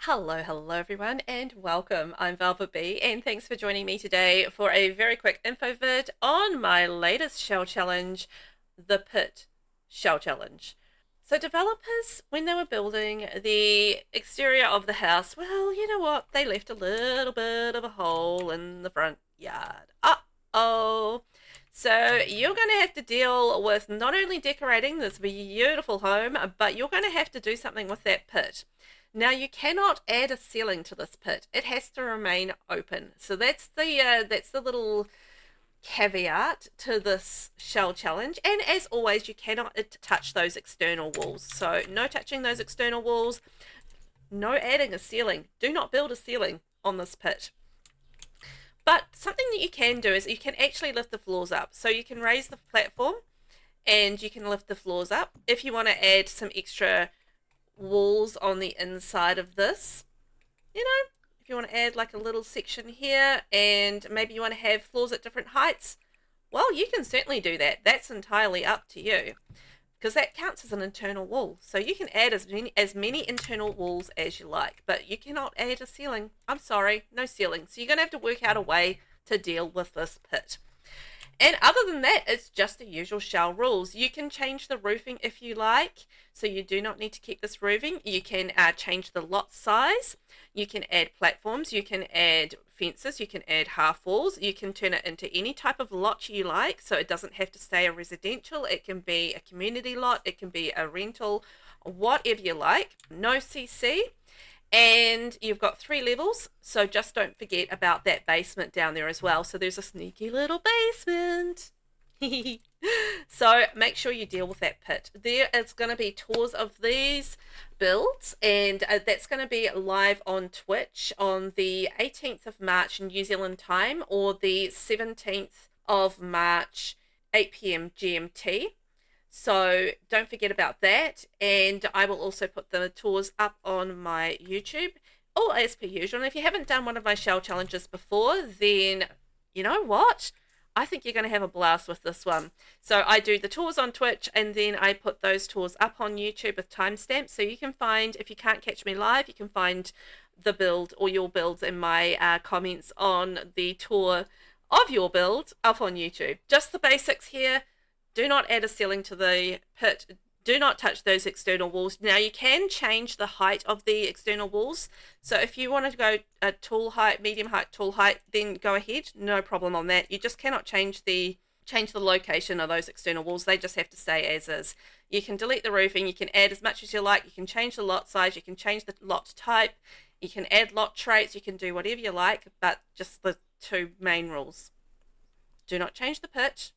Hello everyone, and welcome. I'm VelvettB, and thanks for joining me today for a very quick info vid on my latest shell challenge, the Pit Shell Challenge. So developers, when they were building the exterior of the house, well, you know what? They left a little bit of a hole in the front yard. Uh-oh. So you're going to have to deal with not only decorating this beautiful home, but you're going to have to do something with that pit. Now you cannot add a ceiling to this pit. It has to remain open. So that's the little caveat to this shell challenge. And as always, you cannot touch those external walls. So no touching those external walls. No adding a ceiling. Do not build a ceiling on this pit. But something that you can do is you can actually lift the floors up. So you can raise the platform and you can lift the floors up. If you want to add some extra walls on the inside of this, if you want to add like a little section here and maybe you want to have floors at different heights, well, you can certainly do that. That's entirely up to you, because that counts as an internal wall. So you can add as many internal walls as you like, but you cannot add a ceiling. I'm sorry, no ceiling. So you're going to have to work out a way to deal with this pit. And other than that, it's just the usual shell rules. You can change the roofing if you like, so you do not need to keep this roofing. You can change the lot size. You can add platforms. You can add fences. You can add half walls. You can turn it into any type of lot you like, so it doesn't have to stay a residential. It can be a community lot. It can be a rental, whatever you like. No CC. And you've got 3 levels, so just don't forget about that basement down there as well. So there's a sneaky little basement. So make sure you deal with that pit. There is going to be tours of these builds, and that's going to be live on Twitch on the 18th of March New Zealand time, or the 17th of March 8 p.m. GMT. So don't forget about that, and I will also put the tours up on my YouTube, all as per usual. And if you haven't done one of my shell challenges before, then you know what? I think you're going to have a blast with this one. So I do the tours on Twitch, and then I put those tours up on YouTube with timestamps. So you can find, if you can't catch me live, you can find the build or your builds in my comments on the tour of your build up on YouTube. Just the basics here. Do not add a ceiling to the pit. Do not touch those external walls. Now you can change the height of the external walls. So if you want to go a tall height, medium height, tall height, then go ahead. No problem on that. You just cannot change the location of those external walls. They just have to stay as is. You can delete the roofing. You can add as much as you like. You can change the lot size. You can change the lot type. You can add lot traits. You can do whatever you like, but just the 2 main rules. Do not change the pit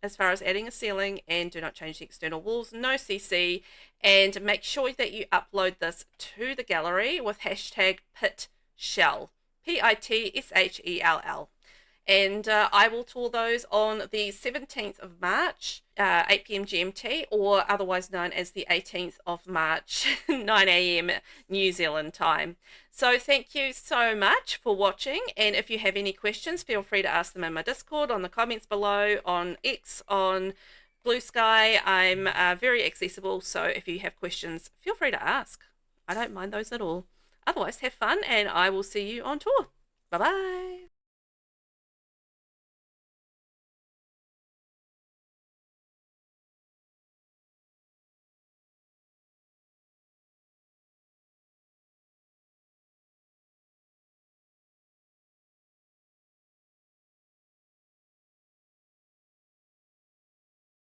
as far as adding a ceiling, and do not change the external walls. No CC, and make sure that you upload this to the gallery with hashtag pitshell, PITSHELL. And I will tour those on the 17th of March, 8 p.m. GMT, or otherwise known as the 18th of March, 9 a.m. New Zealand time. So thank you so much for watching, and if you have any questions, feel free to ask them in my Discord, on the comments below, on X, on Blue Sky. I'm very accessible, so if you have questions, feel free to ask. I don't mind those at all. Otherwise, have fun, and I will see you on tour. Bye-bye.